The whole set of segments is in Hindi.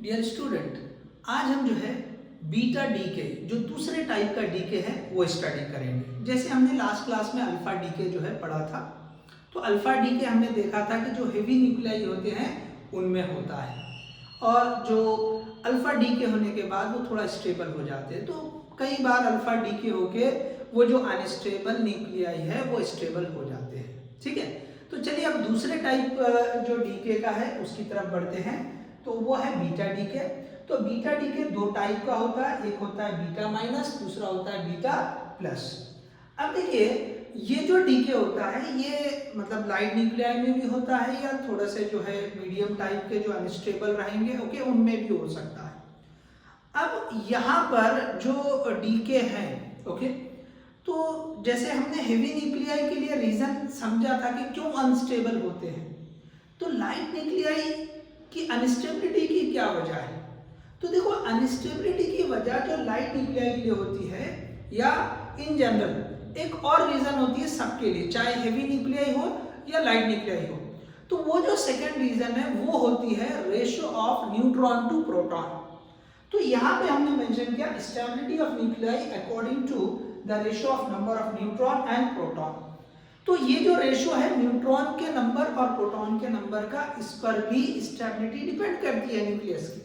डियर स्टूडेंट, आज हम जो है बीटा डीके जो दूसरे टाइप का डीके है वो स्टडी करेंगे। जैसे हमने लास्ट क्लास में अल्फा डीके जो है पढ़ा था, तो अल्फा डीके हमने देखा था कि जो हेवी न्यूक्लियाई होते हैं उनमें होता है और जो अल्फा डीके होने के बाद वो थोड़ा स्टेबल हो जाते हैं। तो कई बार अल्फा डीके होके वो जो अनस्टेबल न्यूक्लियाई है वो स्टेबल हो जाते हैं। ठीक है, तो चलिए अब दूसरे टाइप जो डीके का है उसकी तरफ बढ़ते हैं। तो वो है बीटा डीके। तो बीटा डीके दो टाइप का होता है, एक होता है बीटा माइनस, दूसरा होता है बीटा प्लस। अब देखिए ये जो डीके होता है ये मतलब लाइट न्यूक्लियाई में भी होता है या थोड़ा से जो है मीडियम टाइप के जो अनस्टेबल रहेंगे ओके उनमें भी हो सकता है। अब यहाँ पर जो डीके हैं ओके, तो जैसे हमने हेवी न्यूक्लियाई के लिए रीजन समझा था कि क्यों अनस्टेबल होते हैं, तो लाइट न्यूक्लियाई की अनस्टेबिलिटी की क्या वजह है। तो देखो अनस्टेबिलिटी की वजह जो लाइट न्यूक्लियाई के लिए होती है या इन जनरल एक और रीजन होती है सबके लिए, चाहे हेवी न्यूक्लियाई हो या लाइट न्यूक्लियाई हो। तो वो जो सेकंड रीजन है वो होती है ratio of neutron to proton. तो यहाँ पे हमने मेंशन किया stability of nuclei according to the ratio of number of neutron and proton. तो ये जो रेशियो है न्यूट्रॉन के नंबर और प्रोटॉन के नंबर का, इस पर भी स्टेबिलिटी डिपेंड करती है न्यूक्लियस की।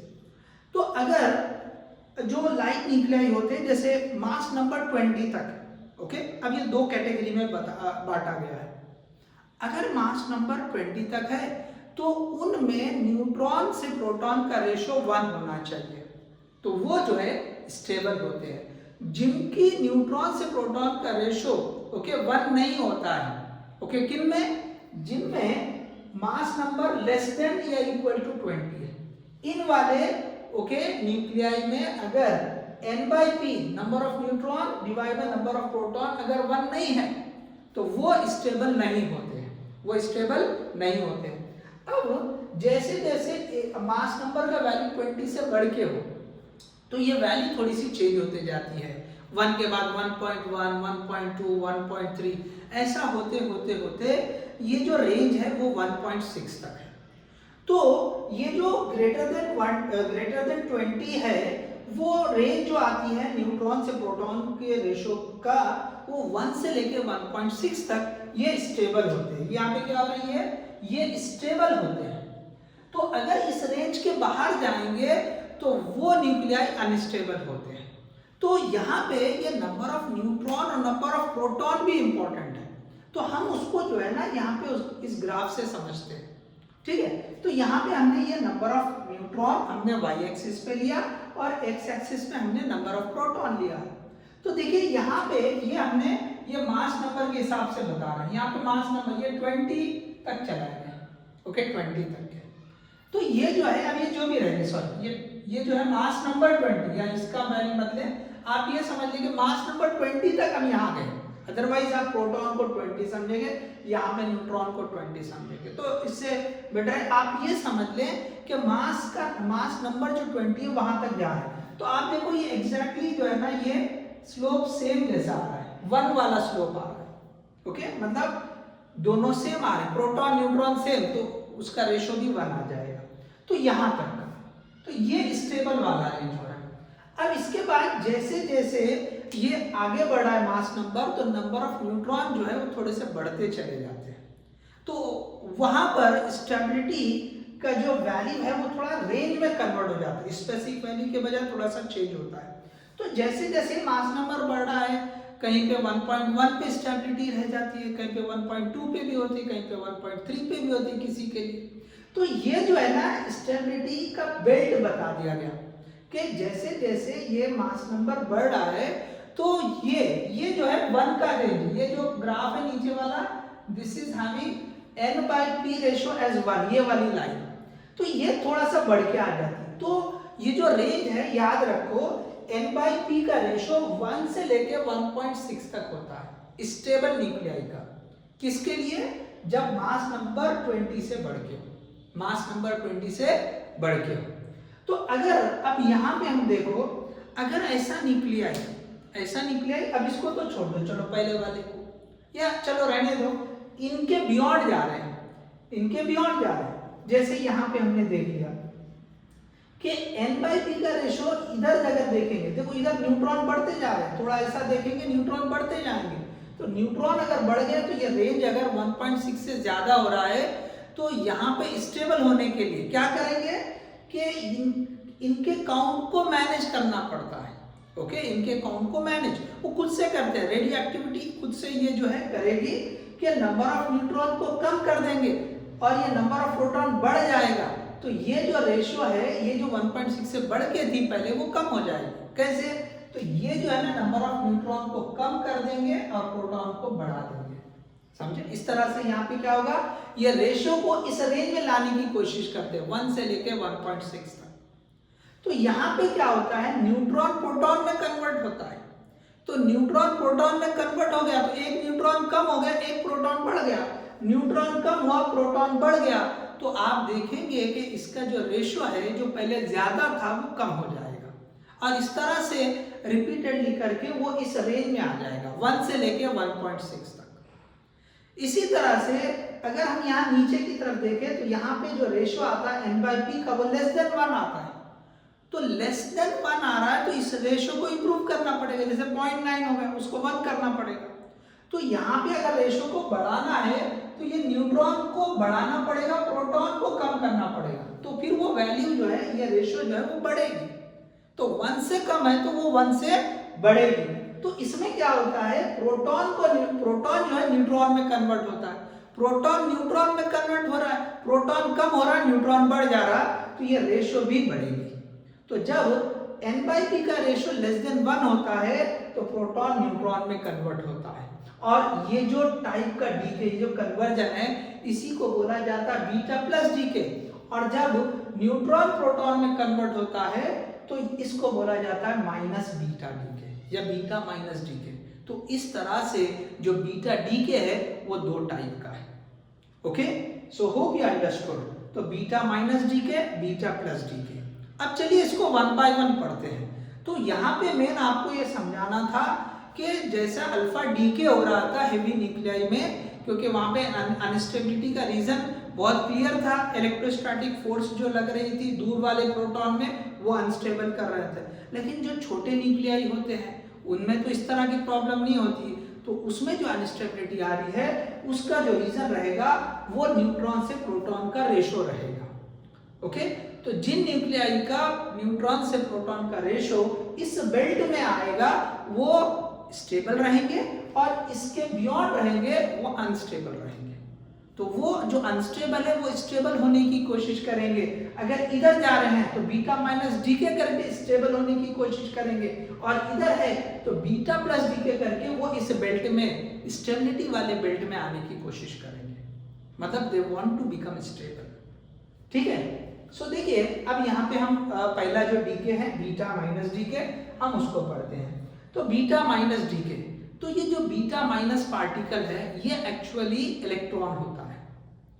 तो अगर जो लाइट न्यूक्लियाई होते हैं जैसे मास नंबर 20 तक ओके, अब ये दो कैटेगरी में बांटा गया है। अगर मास नंबर 20 तक है तो उनमें न्यूट्रॉन से प्रोटॉन का रेशियो 1 होना चाहिए, तो वो जो है स्टेबल होते हैं। जिनकी न्यूट्रॉन से प्रोटॉन का रेशियो ओके 1 नहीं होता है ओके, किन में, जिनमें मास नंबर लेस देन या इक्वल टू 20 है, इन वाले ओके न्यूक्लियाई में अगर n/p number of neutron divide by number of proton अगर 1 नहीं है तो वो स्टेबल नहीं होते हैं, वो स्टेबल नहीं होते हैं। अब जैसे जैसे मास नंबर का वैल्यू 20 से बढ़ के हो तो ये वैल्यू थोड़ी सी चेंज होते जाती है, 1 के बाद 1.1, 1.2, 1.3 ऐसा होते होते होते ये जो रेंज है वो 1.6 तक है। तो ये जो ग्रेटर देन 20 है वो रेंज जो आती है न्यूट्रॉन से प्रोटॉन के रेशियो का वो 1 से लेके 1.6 तक ये स्टेबल होते हैं। यहाँ पे क्या हो रही है, ये स्टेबल होते हैं। तो अगर इस रेंज के बाहर जाएंगे तो वो न्यूक्लियाई अनस्टेबल होते हैं। तो यहाँ पे ये नंबर ऑफ न्यूट्रॉन और नंबर ऑफ प्रोटॉन भी इंपॉर्टेंट है, तो हम उसको जो है ना यहाँ पे इस ग्राफ से समझते हैं। ठीक है, तो यहाँ पे हमने ये नंबर ऑफ न्यूट्रॉन हमने वाई एक्सिस पे लिया और एक्स एक्सिस पे हमने नंबर ऑफ प्रोटॉन लिया। तो देखिए यहाँ पे ये हमने ये मास नंबर के हिसाब से बता रहे हैं। यहाँ पे मास नंबर ये 20 तक चला गया ओके, 20 तक है। तो ये जो है अब ये जो भी रहे सॉरी ये जो है मास नंबर 20 या इसका वैल्यू मतलब आप ये समझ लीजिए मास नंबर 20 तक हम यहाँ गए, अदरवाइज आप प्रोटॉन को 20 समझेंगे, यहाँ पे न्यूट्रॉन को 20 समझेंगे। तो इससे बेटर आप ये समझ लें कि मास नंबर जो 20 है वहां तक जा रहा है। तो आप देखो ये एग्जैक्टली जो है ना ये स्लोप सेम जैसा आ रहा है, 1 वाला स्लोप आ रहा है ओके, मतलब दोनों सेम आ रहे हैं, प्रोटॉन न्यूट्रॉन सेम, तो उसका रेशियो भी 1 आ जाएगा। तो यहाँ तक का तो ये स्टेबल वाला रेंज हो रहा है। अब इसके बाद जैसे जैसे ये आगे बढ़ रहा है मास नंबर, तो नंबर ऑफ न्यूट्रॉन जो है वो थोड़े से बढ़ते चले जाते हैं। तो वहां पर स्टेबिलिटी का जो वैल्यू है वो थोड़ा रेंज में कन्वर्ट हो जाता है, स्पेसिफिक वैल्यू के बजाय थोड़ा सा चेंज होता है। तो जैसे जैसे मास नंबर बढ़ रहा है कहीं पे 1.1 पे स्टेबिलिटी रह जाती है, कहीं पे 1.2 पे भी होती है, कहीं पे 1.3 पे भी होती है किसी के लिए। तो ये जो है ना स्टेबिलिटी का बेल्ट बता दिया गया कि जैसे जैसे ये मास नंबर बढ़ रहा है तो ये जो है 1 का रेंज, ये जो ग्राफ है नीचे वाला, this is having n/p ratio as 1, ये वाली लाइन, तो ये थोड़ा सा बढ़ के आ जाती है। तो ये जो रेंज है याद रखो n/p का रेशियो 1 से लेके 1.6 तक होता है स्टेबल न्यूक्लियाई का। किसके लिए, जब मास नंबर 20 से बढ़ के, मास नंबर 20 से बढ़ के हो। तो अगर अब यहाँ पे हम देखो अगर ऐसा न्यूक्लियाई अब इसको तो छोड़ दो, चलो पहले वाले को या चलो रहने दो, इनके बियॉन्ड जा रहे हैं, जैसे यहाँ पे हमने देख लिया कि n/p का रेशो इधर अगर देखेंगे, देखो इधर न्यूट्रॉन बढ़ते जा रहे हैं, थोड़ा ऐसा देखेंगे न्यूट्रॉन बढ़ते जाएंगे, तो न्यूट्रॉन अगर बढ़ गए तो ये रेंज अगर 1.6 से ज्यादा हो रहा है तो यहाँ पे स्टेबल होने के लिए क्या करेंगे कि इनके काउंट को मैनेज करना पड़ता है। ओके, इनके काउंट को मैनेज वो खुद से करते हैं, रेडियो एक्टिविटी खुद से ये जो है करेगी कि नंबर ऑफ न्यूट्रॉन को कम कर देंगे और ये नंबर ऑफ प्रोटॉन बढ़ जाएगा, तो ये जो रेशियो है ये जो 1.6 से बढ़ के थी पहले वो कम हो जाएगी। कैसे? तो ये जो है ना नंबर ऑफ न्यूट्रॉन को कम कर देंगे और प्रोटॉन को बढ़ा देंगे। समझे? इस तरह से यहाँ पे क्या होगा, ये रेशियो को इस रेंज में लाने की कोशिश करते हैं 1 से लेके 1.6 तक। तो यहाँ पे क्या होता है, न्यूट्रॉन प्रोटॉन में कन्वर्ट होता है, तो न्यूट्रॉन प्रोटॉन में कन्वर्ट हो गया तो एक न्यूट्रॉन कम हो गया, एक प्रोटॉन बढ़ गया, न्यूट्रॉन कम हुआ प्रोटॉन बढ़ गया, तो आप देखेंगे कि इसका जो रेशियो है जो पहले ज्यादा था वो कम हो जाएगा और इस तरह से रिपीटेडली करके वो इस रेंज में आ जाएगा 1 से लेके 1.6 तक। इसी तरह से अगर हम यहाँ नीचे की तरफ देखें तो यहाँ पे जो रेशियो आता है n/p का वो लेस देन 1 आता है, तो लेस देन 1 आ रहा है तो इस रेशियो को इंप्रूव करना पड़ेगा, जैसे 0.9 हो गया उसको 1 करना पड़ेगा। तो यहाँ पे अगर रेशियो को बढ़ाना है तो ये न्यूट्रॉन को बढ़ाना पड़ेगा, प्रोटॉन को कम करना पड़ेगा, तो फिर वो वैल्यू जो है ये रेशियो जो है वो बढ़ेगी। तो 1 से कम है तो वो 1 से बढ़ेगी। तो इसमें क्या होता है, प्रोटॉन जो है न्यूट्रॉन में कन्वर्ट होता है, प्रोटॉन न्यूट्रॉन में कन्वर्ट हो रहा है, प्रोटॉन कम हो रहा है न्यूट्रॉन बढ़ जा रहा है, तो ये रेशियो भी बढ़ेगी। तो जब n/p का रेशियो लेस देन 1 होता है तो प्रोटॉन न्यूट्रॉन में कन्वर्ट होता है और ये जो टाइप का डीके जो कन्वर्जन है इसी को बोला जाता है बीटा प्लस डीके, और जब न्यूट्रॉन प्रोटॉन में कन्वर्ट होता है तो इसको बोला जाता है माइनस बीटा डीके या बीटा माइनस डीके। तो इस तरह से जो बीटा डीके है वो 2 टाइप का है। Okay, so hope you understood. तो beta minus DK, beta plus DK. अब चलिए इसको 1 बाय 1 पढ़ते हैं। तो यहाँ पे मेन आपको ये समझाना था कि जैसा अल्फा डीके हो रहा था हेवी न्यूक्लियाई में, क्योंकि वहां पे अनस्टेबिलिटी का रीजन बहुत क्लियर था, इलेक्ट्रोस्टैटिक फोर्स जो लग रही थी दूर वाले प्रोटॉन में वो अनस्टेबल कर रहे थे। लेकिन जो छोटे न्यूक्लियाई होते हैं उनमें तो इस तरह की प्रॉब्लम नहीं होती, तो उसमें जो अनस्टेबिलिटी आ रही है उसका जो रीजन रहेगा वो न्यूट्रॉन से प्रोटॉन का रेशो रहेगा। ओके, तो जिन न्यूक्लियाई का न्यूट्रॉन से प्रोटॉन का रेशो इस बेल्ट में आएगा वो स्टेबल रहेंगे और इसके बियॉन्ड रहेंगे वो अनस्टेबल रहेंगे। तो वो जो अनस्टेबल है वो स्टेबल होने की कोशिश करेंगे, अगर इधर जा रहे हैं तो बीटा माइनस डीके करके स्टेबल होने की कोशिश करेंगे, और इधर है तो बीटा प्लस डीके करके वो इस बेल्ट में स्टेबिलिटी वाले बेल्ट में आने की कोशिश करेंगे, मतलब they want to become stable. ठीक है, सो देखिए अब यहाँ पे हम पहला जो डीके है बीटा माइनस डीके हम उसको पढ़ते हैं। तो बीटा माइनस डीके, तो ये जो बीटा माइनस पार्टिकल है ये एक्चुअली इलेक्ट्रॉन होता है।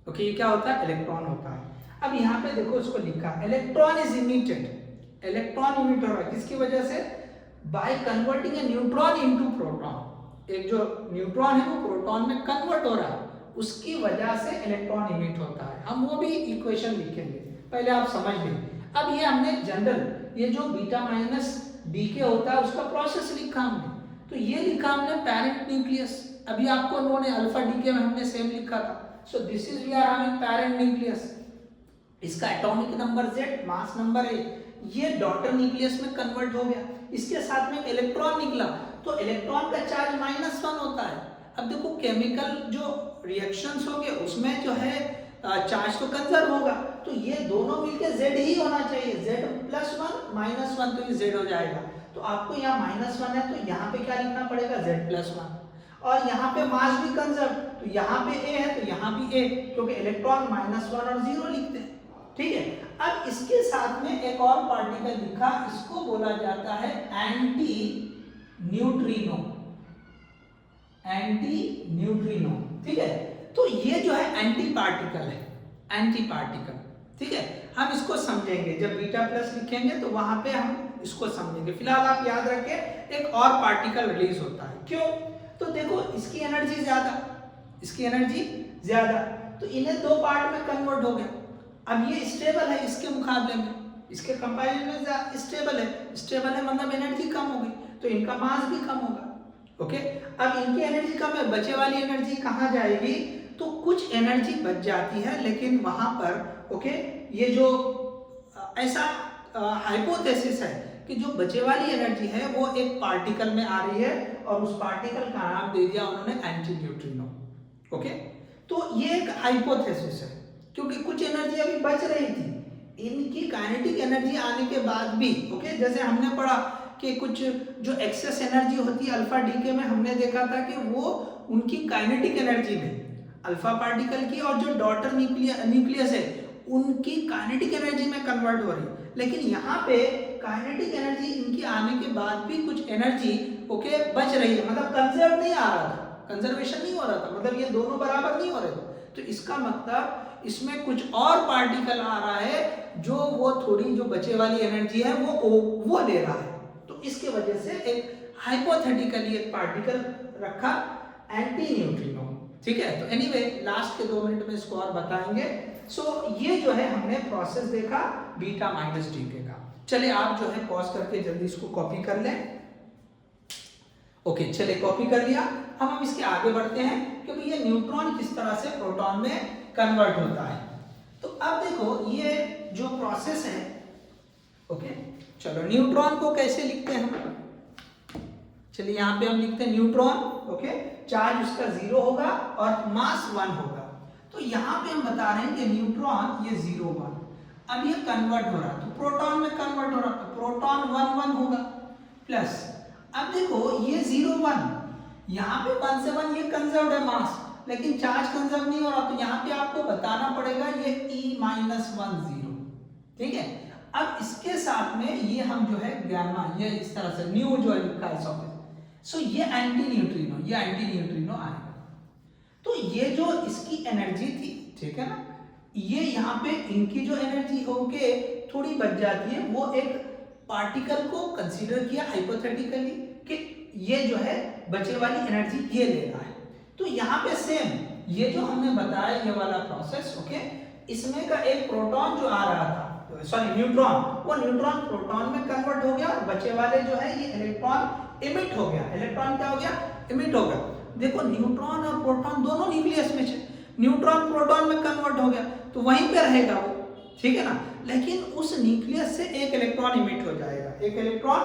ओके, ये क्या होता है, इलेक्ट्रॉन होता है। अब यहाँ पे देखो इसको लिखा electron is emitted, electron emit हो रहा है किसकी वजह से, by converting A neutron into proton. एक जो न्यूट्रॉन है वो प्रोटॉन में कन्वर्ट हो रहा है, उसकी वजह से इलेक्ट्रॉन इमिट होता है। हम वो भी इक्वेशन लिखेंगे, पहले आप समझ लें। अब ये हमने जनरल ये जो बीटा माइनस डीके होता है उसका प्रोसेस लिखा हमने, तो ये लिखा हमने पेरेंट न्यूक्लियस, अभी आपको उन्होंने अल्फा डीके में हमने सेम लिखा था। So this is we are having parent nucleus, इसका atomic number Z, mass number A, ये डॉटर न्यूक्लियस में कन्वर्ट हो गया, इसके साथ में इलेक्ट्रॉन निकला, तो इलेक्ट्रॉन का चार्ज -1 होता है। अब देखो केमिकल जो रिएक्शंस होंगे उसमें जो है चार्ज तो कंजर्व होगा, तो ये दोनों मिलके Z ही होना चाहिए, Z+1 -1, तो ये Z हो जाएगा। तो आपको यहाँ -1 है तो यहाँ पे क्या लिखना पड़ेगा, Z+1, और यहाँ पे मास भी कंजर्व, तो यहाँ पे A है तो यहाँ भी A, क्योंकि इलेक्ट्रॉन -1 और 0 लिखते हैं। ठीक है, अब इसके साथ में एक और पार्टिकल लिखा, इसको बोला जाता है एंटी न्यूट्रिनो, एंटी न्यूट्रिनो। ठीक है, तो ये जो है एंटी पार्टिकल है, एंटी पार्टिकल। ठीक है, हम इसको समझेंगे जब बीटा प्लस लिखेंगे तो वहां पे हम इसको समझेंगे। फिलहाल आप याद रखें एक और पार्टिकल रिलीज होता है, क्यों, तो देखो इसकी एनर्जी ज्यादा, इसकी एनर्जी ज्यादा, तो इन्हें 2 पार्ट में कन्वर्ट हो गया। अब ये स्टेबल है इसके मुकाबले में, इसके कंपैरिजन में स्टेबल है, स्टेबल है मतलब एनर्जी कम होगी, तो इनका मास भी कम होगा। ओके, अब इनकी एनर्जी कम है, बचे वाली एनर्जी कहाँ जाएगी, तो कुछ एनर्जी बच जाती है, लेकिन वहां पर ओके ये जो ऐसा हाइपोथेसिस है कि जो बचे वाली एनर्जी है वो एक पार्टिकल में आ रही है और उस पार्टिकल का नाम दे दिया उन्होंने एंटी न्यूट्रिनो। ओके, तो ये एक हाइपोथेसिस है क्योंकि कुछ एनर्जी अभी बच रही थी, इनकी काइनेटिक एनर्जी आने के बाद भी ओके, जैसे हमने पढ़ा कि कुछ जो एक्सेस एनर्जी होती है अल्फा डीके में, हमने देखा था कि वो उनकी काइनेटिक एनर्जी में अल्फा पार्टिकल की और जो डॉटर न्यूक्लियस है उनकी काइनेटिक एनर्जी में कन्वर्ट हो रही है। लेकिन यहाँ पे काइनेटिक एनर्जी इनकी आने के बाद भी कुछ एनर्जी ओके बच रही है, मतलब कंजर्व नहीं आ रहा था, कंजर्वेशन नहीं हो रहा था, मतलब ये दोनों बराबर नहीं हो रहे थे। तो इसका मतलब इसमें कुछ और पार्टिकल आ रहा है जो वो थोड़ी जो बचे वाली एनर्जी है वो ले रहा है। तो इसके वजह से एक हाइपोथेटिकली एक पार्टिकल रखा एंटी न्यूट्रिनो। ठीक है, तो एनीवे लास्ट के 2 मिनट में इसको और बताएंगे। सो ये जो है हमने प्रोसेस देखा बीटा माइनस डीके का। चलिए आप जो है पॉज करके जल्दी इसको कॉपी कर लें। ओके, चलिए कॉपी कर लिया। हम इसके आगे बढ़ते हैं क्योंकि ये न्यूट्रॉन किस तरह से प्रोटॉन में कन्वर्ट होता है। तो अब देखो ये जो प्रोसेस है ओके, चलो न्यूट्रॉन को कैसे लिखते हैं हम, चलिए यहाँ पे हम लिखते हैं न्यूट्रॉन ओके, चार्ज उसका 0 होगा और मास 1 होगा। तो यहाँ पे हम बता रहे हैं कि न्यूट्रॉन ये 0 1, अब ये कन्वर्ट हो रहा है तो प्रोटॉन में कन्वर्ट हो रहा है, तो प्रोटॉन 1 1 होगा प्लस, अब देखो ये 0 1, यहाँ पे 1 से 1 ये कंजर्व्ड है मास, लेकिन चार्ज कंजर्व नहीं हो रहा, तो यहाँ पे आपको बताना पड़ेगा ये E-1 0। ठीक है, अब इसके साथ में ये हम जो है गामा, ये इस तरह से न्यू जो है लिखा है सो ये एंटी न्यूट्रिनो, ये एंटी न्यूट्रिनो आएगा। तो ये जो इसकी एनर्जी थी ठीक है ना, ये यहाँ पे इनकी जो एनर्जी होके थोड़ी बच जाती है, वो एक पार्टिकल को कंसीडर किया हाइपोथेटिकली कि ये जो है बचे वाली एनर्जी ये ले रहा है। तो यहाँ पे सेम ये जो हमने बताया ये वाला प्रोसेस ओके, इसमें का एक प्रोटॉन जो आ रहा था सॉरी न्यूट्रॉन, वो न्यूट्रॉन प्रोटॉन में कन्वर्ट हो गया और बचे वाले जो है ये इलेक्ट्रॉन इमिट हो गया। इलेक्ट्रॉन क्या हो गया, इमिट हो गया। देखो न्यूट्रॉन और प्रोटॉन दोनों न्यूक्लियस में है, न्यूट्रॉन प्रोटॉन में कन्वर्ट हो गया तो वहीं पे रहेगा वो, ठीक है ना, लेकिन उस न्यूक्लियस से एक इलेक्ट्रॉन इमिट हो जाएगा, एक इलेक्ट्रॉन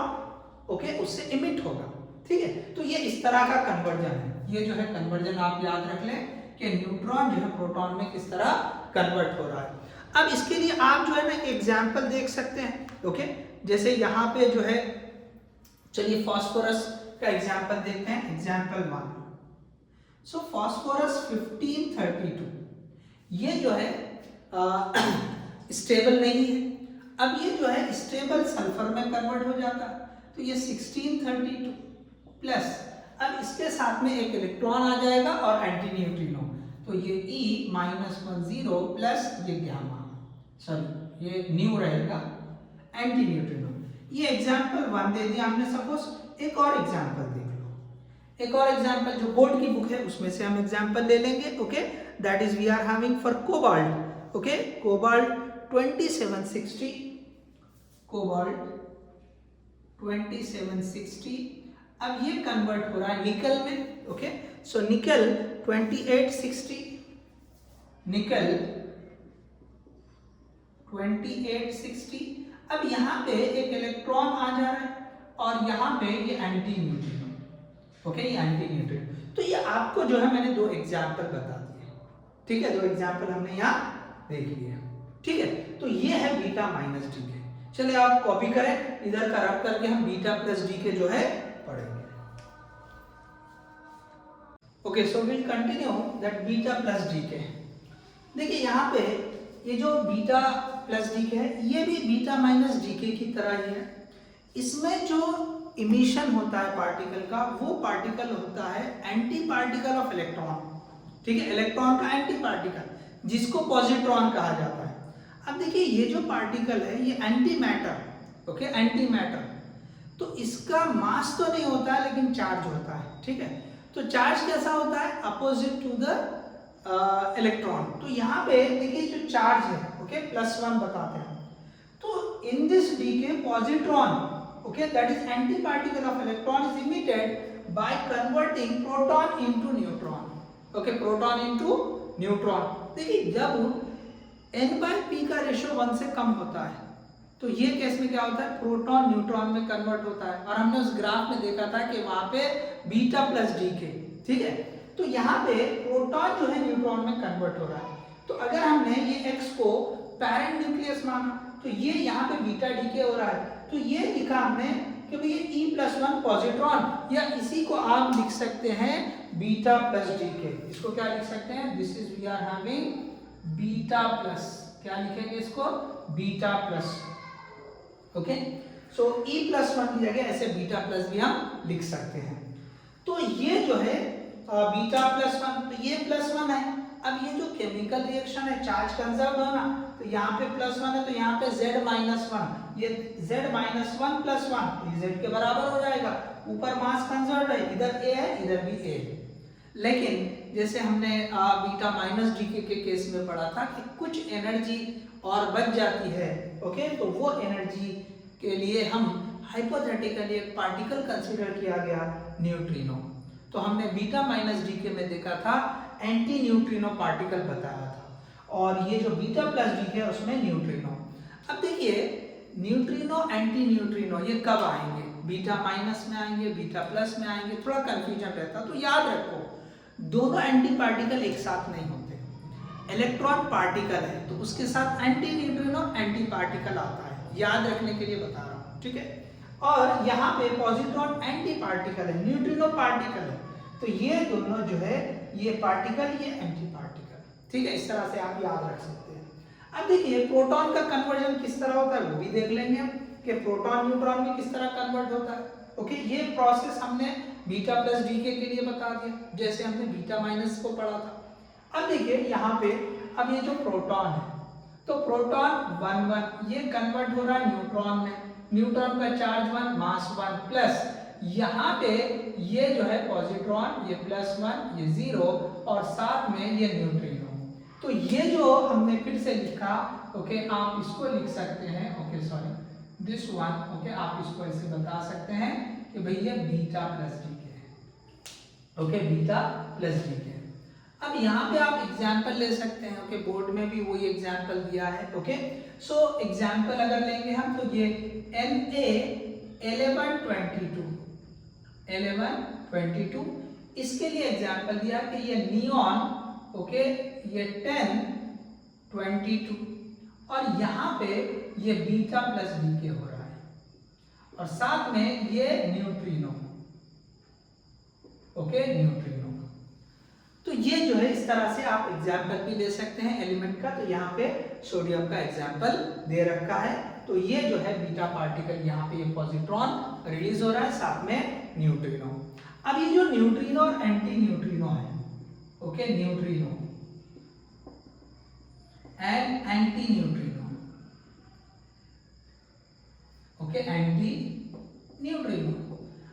ओके उससे इमिट होगा। ठीक है, तो ये इस तरह का कन्वर्जन है, ये जो है कन्वर्जन आप याद रख लें कि न्यूट्रॉन जो है प्रोटॉन में किस तरह कन्वर्ट हो रहा है। अब इसके लिए आप जो है ना एग्जाम्पल देख सकते हैं ओके, जैसे यहाँ पे जो है चलिए फास्फोरस का एग्जाम्पल देखते हैं, एग्जाम्पल 1। सो फास्फोरस 1532 ये जो है स्टेबल नहीं है, अब ये जो है स्टेबल सल्फर में कन्वर्ट हो जाता है, तो ये 1632 प्लस, अब इसके साथ में एक इलेक्ट्रॉन आ जाएगा और एंटी न्यूट्रिनो, तो ये E-1 0 प्लस ये गामा, सॉरी ये न्यू रहेगा एंटी न्यूट्रिनो। ये एग्जाम्पल 1 दे दिया हमने, सपोज एक और एग्जाम्पल देख लो, एक और एग्जाम्पल जो बोर्ड की बुक है उसमें से हम एग्जाम्पल ले लेंगे okay, that is we are having for cobalt okay, cobalt 2760, cobalt 2760, अब ये कन्वर्ट हो रहा है निकल में ओके, सो निकल 2860, निकल 2860, अब यहाँ पे एक इलेक्ट्रॉन आ जा रहा है और यहाँ पे ये एंटी न्यूट्रिनो ओके, ये एंटी न्यूट्रिनो। तो ये आपको जो है मैंने 2 एग्जाम्पल बता दिए, ठीक है, 2 एग्जाम्पल हमने यहाँ देख लिए, ठीक है। तो ये है बीटा माइनस डीके। चलिए आप कॉपी करें, इधर का रब करके हम बीटा प्लस डीके जो है पढ़ेंगे। Okay, so will continue that beta plus decay. देखिए यहाँ पे ये जो बीटा प्लस डीके है ये भी बीटा माइनस डीके की तरह ही है। इसमें जो इमिशन होता है पार्टिकल का, वो पार्टिकल होता है एंटी पार्टिकल ऑफ इलेक्ट्रॉन, ठीक है, इलेक्ट्रॉन का एंटी पार्टिकल जिसको पॉजिट्रॉन कहा जाता है। अब देखिए ये जो पार्टिकल है ये anti matter okay, anti matter, तो इसका मास तो नहीं होता है लेकिन चार्ज होता है, ठीक है। तो चार्ज कैसा होता है, अपोजिट टू द इलेक्ट्रॉन। तो यहाँ पे देखिए जो चार्ज है ओके +1 बताते हैं, तो in this decay positron, okay, that is antiparticle of electron is emitted by converting proton into neutron. Okay, proton into neutron. देखिए जब n/p का रेशियो 1 से कम होता है तो ये केस में क्या होता है, प्रोटॉन न्यूट्रॉन में कन्वर्ट होता है। और हमने उस ग्राफ में देखा था कि वहां पे बीटा प्लस डीके, ठीक है। तो यहाँ पे प्रोटॉन जो है न्यूट्रॉन में कन्वर्ट हो रहा है। तो अगर हमने ये x को पैरेंट न्यूक्लियस माना तो ये यहाँ पे बीटा डीके हो रहा है, तो ये लिखा हमने कि भाई ये E+1 पॉजिट्रॉन, या इसी को आप लिख सकते हैं बीटा प्लस डीके। इसको क्या लिख सकते हैं, this is we are having beta plus, क्या लिखेंगे इसको, बीटा प्लस। ओके, सो E+1 की जगह ऐसे बीटा प्लस भी हम लिख सकते हैं। तो ये जो है बीटा +1, तो ये +1 है। अब ये जो केमिकल रिएक्शन है, चार्ज कंजर्व होना, तो यहाँ पे +1 है, तो यहाँ पे Z-1, ये Z-1 +1, तो ये Z के बराबर हो जाएगा। ऊपर मास कंजर्व है, इधर A है, इधर भी A है। लेकिन जैसे हमने बीटा माइनस डीके के केस में पढ़ा था कि कुछ एनर्जी और बच जाती है, ओके, तो वो एनर्जी के लिए हम हाइपोथेटिकली एक पार्टिकल कंसीडर किया गया, न्यूट्रिनो। तो हमने बीटा माइनस डीके में देखा था एंटी न्यूट्रिनो पार्टिकल बताया था, और ये जो बीटा प्लस डीके है उसमें न्यूट्रिनो। अब देखिए न्यूट्रिनो एंटी न्यूट्रिनो ये कब आएंगे, बीटा माइनस में आएंगे, बीटा प्लस में आएंगे, थोड़ा कंफ्यूजन रहता। तो याद रखो दोनों एंटी पार्टिकल एक साथ नहीं होते। इलेक्ट्रॉन पार्टिकल है तो उसके साथ एंटी न्यूट्रिनो एंटी पार्टिकल आता है, याद रखने के लिए बता रहा हूँ, ठीक है। और यहाँ पे पॉजिट्रॉन एंटी पार्टिकल है, न्यूट्रिनो पार्टिकल है, तो ये दोनों जो है ये पार्टिकल, ये एंटी पार्टिकल, ठीक है। इस तरह से आप याद रख सकते हैं। अब देखिए प्रोटॉन का कन्वर्जन किस तरह होता है वो भी देख लेंगे हम, कि प्रोटॉन न्यूट्रॉन में किस तरह कन्वर्ट होता है। ओके, ये प्रोसेस हमने बीटा प्लस डीके के लिए बता दिया, जैसे हमने बीटा माइनस को पढ़ा था। अब देखिए यहाँ पे अब ये जो प्रोटॉन है, तो प्रोटॉन 1 ये कन्वर्ट हो रहा है न्यूट्रॉन में, न्यूट्रॉन का चार्ज 1, मास 1 प्लस यहाँ पे ये जो है पॉजिट्रॉन, ये +1, ये 0 और साथ में ये न्यूट्रिनो। तो ये जो हमने फिर से लिखा, ओके, आप इसको लिख सकते हैं, okay sorry this one, okay, आप इसको ऐसे बता सकते हैं कि भैया बीटा प्लस डीके है, ओके, बीटा प्लस डीके। अब यहाँ पे आप एग्जाम्पल ले सकते हैं, ओके, बोर्ड में भी वही एग्जाम्पल दिया है, ओके। सो एग्जाम्पल अगर लेंगे हम तो ये Na1122 इसके लिए एग्जाम्पल दिया कि ये नियॉन, ओके, ये 1022 और यहाँ पे ये बीटा प्लस डीके हो रहा है, और साथ में ये न्यूट्रिनो, ओके, न्यूट्रिनो। तो ये जो है इस तरह से आप एग्जाम्पल भी ले सकते हैं एलिमेंट का। तो यहाँ पे सोडियम का एग्जाम्पल दे रखा है, तो ये जो है बीटा पार्टिकल, यहाँ पे ये पॉजिट्रॉन रिलीज हो रहा है, साथ में न्यूट्रिनो। अब ये जो न्यूट्रिनो और एंटी न्यूट्रिनो है, okay, neutrino and anti neutrino, okay, anti neutrino.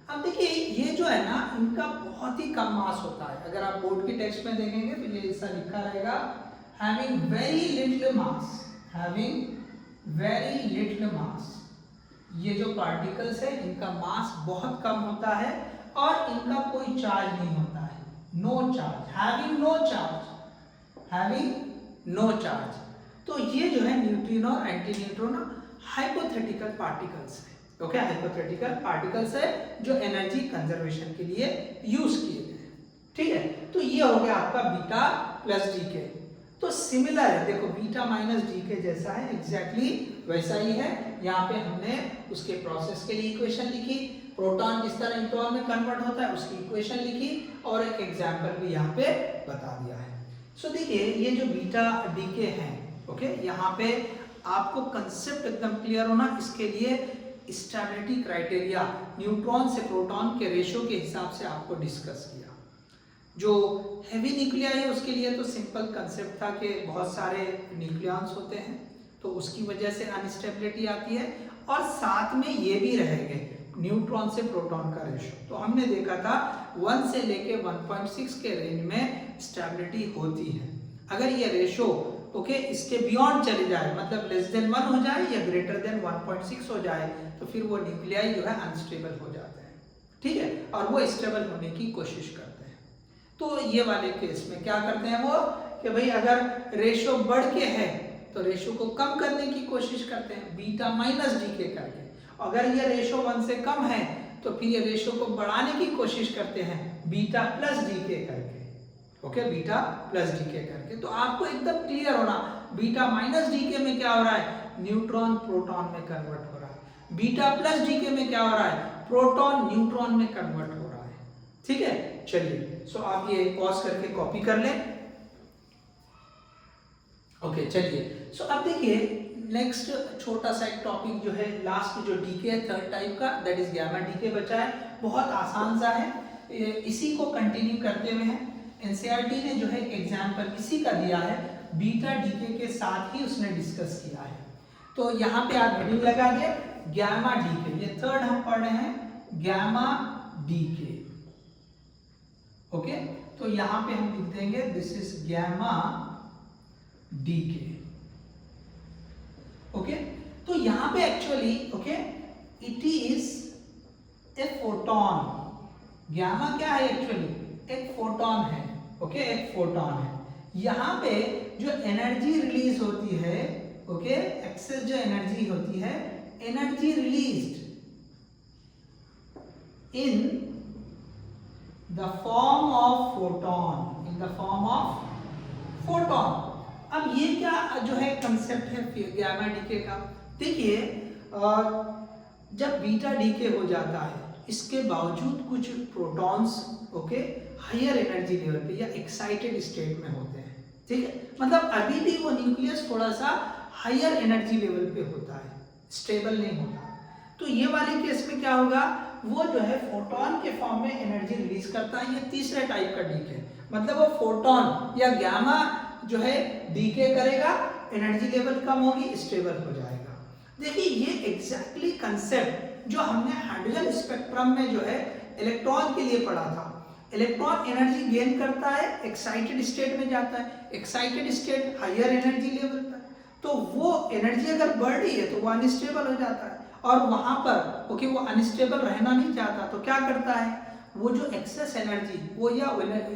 अब देखिए ये जो है ना, इनका बहुत ही कम मास होता है। अगर आप बोर्ड के टेक्स्ट में देखेंगे तो ये ऐसा लिखा रहेगा, हैविंग वेरी लिटिल मास, हैविंग वेरी लिटिल मास। ये जो पार्टिकल्स है इनका मास बहुत कम होता है और इनका कोई चार्ज नहीं होता है, no charge, having no charge, having no charge. तो ये जो है न्यूट्रिनो और एंटी न्यूट्रिनो हाइपोथेटिकल पार्टिकल्स है, ओके, हाइपोथेटिकल पार्टिकल्स है जो एनर्जी कंजर्वेशन के लिए यूज किए गए हैं, ठीक है। तो ये हो गया आपका बीटा प्लस डीके। तो सिमिलर है, देखो बीटा माइनस डीके जैसा है, एग्जैक्टली वैसा ही है। यहाँ पे हमने उसके प्रोसेस के लिए इक्वेशन लिखी, प्रोटॉन किस तरह न्यूट्रॉन में कन्वर्ट होता है उसकी इक्वेशन लिखी, और एक एग्जाम्पल भी यहाँ पे बता दिया है। सो देखिए ये जो बीटा डीके है, ओके, यहाँ पे आपको कंसेप्ट एकदम क्लियर होना, इसके लिए स्टेबिलिटी क्राइटेरिया न्यूट्रॉन से प्रोटॉन के रेशियो के हिसाब से आपको डिस्कस किया। जो हैवी न्यूक्लियाई है उसके लिए तो सिंपल कंसेप्ट था कि बहुत सारे न्यूक्लियॉन्स होते हैं तो उसकी वजह से अनस्टेबिलिटी आती है, और साथ में ये भी रहेंगे न्यूट्रॉन से प्रोटॉन का रेशियो। तो हमने देखा था 1 से लेके 1.6 के रेंज में स्टेबिलिटी होती है। अगर ये रेशियो ओके इसके बियॉन्ड चले जाए, मतलब लेस देन 1 हो जाए या ग्रेटर देन 1.6 हो जाए, तो फिर वो न्यूक्लियाई जो है अनस्टेबल हो जाते हैं, ठीक है, और वो स्टेबल होने की कोशिश करते हैं। तो ये वाले केस में क्या करते हैं वो कि भाई अगर रेशो बढ़ के है तो रेशो को कम करने की कोशिश करते हैं बीटा माइनस डीके करके। अगर ये रेशो 1 से कम है तो फिर ये रेशो को बढ़ाने की कोशिश करते हैं बीटा प्लस डीके करके, ओके बीटा प्लस डीके करके। तो आपको एकदम क्लियर होना बीटा माइनस डीके में क्या हो रहा है, न्यूट्रॉन प्रोटॉन में कन्वर्ट हो रहा है, बीटा प्लस डीके में क्या हो रहा है, प्रोटॉन न्यूट्रॉन में कन्वर्ट हो रहा है, ठीक है। चलिए सो आप ये पॉज करके कॉपी कर लें। ओके चलिए सो अब देखिए नेक्स्ट छोटा सा एक टॉपिक जो है लास्ट जो डीके है थर्ड टाइप का, दैट इज गैमा डीके बचा है, बहुत आसान सा है, इसी को कंटिन्यू करते हुए हैं। एनसीईआरटी ने जो है एग्जाम्पल इसी का दिया है, बीटा डीके के साथ ही उसने डिस्कस किया है। तो यहाँ पे आप हेडिंग लगा दिए गैमा डीके, ये थर्ड हम पढ़ रहे हैं गैमा डीके, ओके। तो यहाँ पे हम लिख देंगे this is gamma decay, okay. तो यहाँ पे actually okay it is a photon, gamma क्या है एक्चुअली एक फोटोन है, ओके एक फोटोन है। यहाँ पे जो एनर्जी रिलीज होती है, ओके एक्सेस जो एनर्जी होती है, energy released in the form of photon, in the form of photon. अब ये क्या जो है कंसेप्ट है गैमा डीके का, देखिए जब बीटा डीके हो जाता है इसके बावजूद कुछ protons okay higher energy level पे या एक्साइटेड स्टेट में होते हैं, ठीक है, मतलब अभी भी वो न्यूक्लियस थोड़ा सा हायर एनर्जी लेवल पे होता है, स्टेबल नहीं होता। तो ये वाले केस में क्या होगा, वो जो है फोटोन के फॉर्म में एनर्जी रिलीज करता है, ये तीसरे टाइप का डीके, मतलब वो फोटोन या गैमा जो है डीके करेगा, एनर्जी लेवल कम होगी, स्टेबल हो जाएगा। देखिए ये एग्जैक्टली कंसेप्ट जो हमने हाइड्रोजन स्पेक्ट्रम में जो है इलेक्ट्रॉन के लिए पढ़ा था। इलेक्ट्रॉन एनर्जी गेन करता है, एक्साइटेड स्टेट में जाता है, excited state higher energy level पर, तो वो एनर्जी अगर बढ़ रही है तो वो अनस्टेबल हो जाता है, और वहां पर ओके वो अनस्टेबल रहना नहीं चाहता, तो क्या करता है, वो जो एक्सेस एनर्जी वो या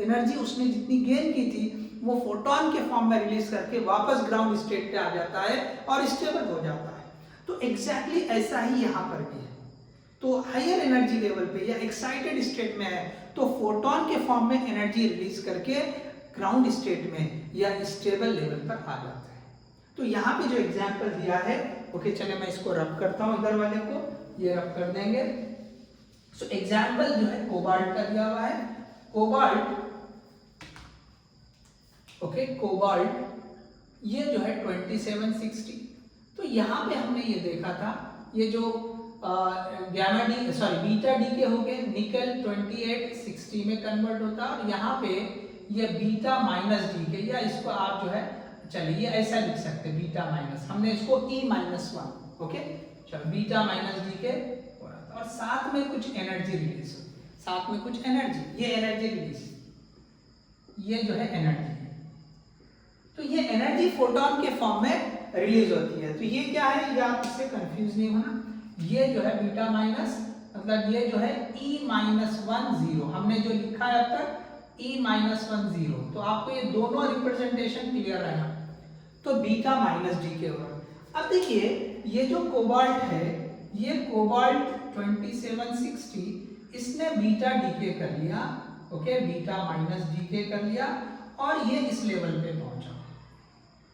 एनर्जी उसने जितनी गेन की थी वो फोटोन के फॉर्म में रिलीज करके वापस ग्राउंड स्टेट पे आ जाता है और स्टेबल हो जाता है। तो एग्जैक्टली ऐसा ही यहाँ पर भी है। तो हायर एनर्जी लेवल पे या एक्साइटेड स्टेट में है तो फोटोन के फॉर्म में एनर्जी रिलीज करके ग्राउंड स्टेट में या स्टेबल लेवल पर आ जाता है। तो यहाँ पे जो एग्जाम्पल दिया है ओके चले मैं इसको रब करता हूँ, इधर वाले को ये रब कर देंगे। सो एग्जाम्पल जो है कोबाल्ट का दिया हुआ है, कोबाल्ट ओके कोबाल्ट ये जो है 2760। तो यहाँ पे हमने ये देखा था ये जो गैमा डी सॉरी बीटा डीके हो गए, निकल 2860 में कन्वर्ट होता है, और यहाँ पे ये बीटा माइनस डीके या इसको आप जो है चलिए ऐसा लिख सकते हैं बीटा माइनस, हमने इसको E-1 ओके चलो बीटा माइनस डीके हो रहा था, और साथ में कुछ एनर्जी रिलीज होती है, साथ में कुछ एनर्जी, ये एनर्जी रिलीज ये जो है एनर्जी, तो ये एनर्जी फोटोन के फॉर्म में रिलीज होती है। तो ये क्या है, ये आप इससे कंफ्यूज नहीं होना, ये जो है बीटा माइनस मतलब ये जो है E-10 हमने जो लिखा है अब तक E-10, तो आपको ये दोनों रिप्रेजेंटेशन क्लियर रहना। तो बीटा माइनस डीके होगा। अब देखिए ये जो कोबाल्ट है, ये कोबाल्ट 2760 इसने बीटा डीके कर लिया, ओके बीटा माइनस डीके कर लिया, और ये इस लेवल पे पहुंचा,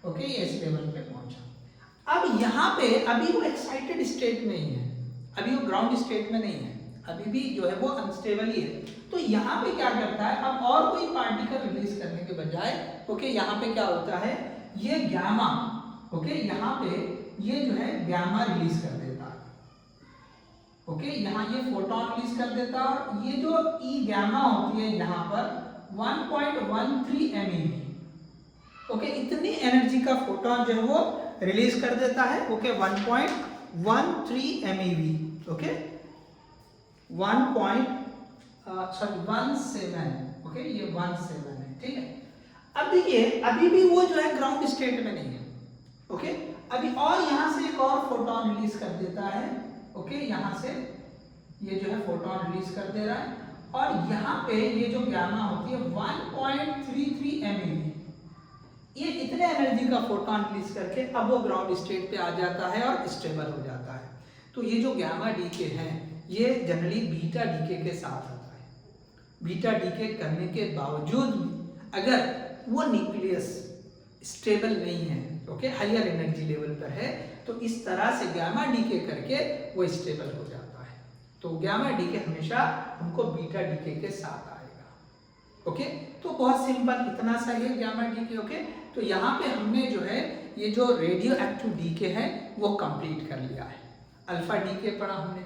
ओके ये इस लेवल पे पहुंचा। अब यहाँ पे अभी वो एक्साइटेड स्टेट में ही है, अभी वो ग्राउंड स्टेट में नहीं है, अभी भी जो है वो अनस्टेबल ही है। तो यहाँ पे क्या करता है, अब और कोई पार्टिकल रिलीज करने के बजाय ओके यहाँ पे क्या होता है, ये गैमा ओके यहाँ पे ये जो है गैमा रिलीज कर देता है, ओके यहाँ ये फोटोन रिलीज कर देता है, और ये जो ई गैमा होती है यहाँ पर 1.13 MeV ओके इतनी एनर्जी का फोटोन जो है वो रिलीज कर देता है, ओके 1.13 MeV ओके 17 ओके ये 17 है, ठीक है। अब देखिए अभी भी वो जो है ग्राउंड स्टेट में नहीं है, ओके। अभी और यहाँ से एक और फोटोन रिलीज कर देता है, ओके। यहाँ से ये जो है फोटोन रिलीज कर दे रहा है और यहाँ पे ये जो गामा होती है 1.33 MeV, ये इतने एनर्जी का फोटोन रिलीज करके अब वो ग्राउंड स्टेट पे आ जाता है और स्टेबल हो जाता है। तो ये जो गामा डीके है ये जनरली बीटा डीके के साथ होता है। बीटा डीके करने के बावजूद अगर वो न्यूक्लियस स्टेबल नहीं है, ओके, हायर एनर्जी लेवल पर है, तो इस तरह से गामा डीके करके वो स्टेबल हो जाता है। तो गामा डीके हमेशा हमको बीटा डीके के साथ आएगा, ओके। तो बहुत सिंपल इतना सा है गामा डीके, ओके। तो यहाँ पे हमने जो है ये जो रेडियो एक्टिव डीके है वो कंप्लीट कर लिया है। अल्फा डीके पढ़ा हमने,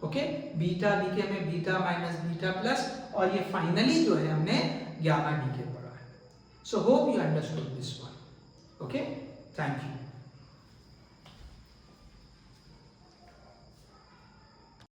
ओके। बीटा डीके में बीटा माइनस बीटा प्लस, और ये फाइनली जो है हमने गामा डीके पढ़ा है। सो hope you understood this one, okay. Thank you.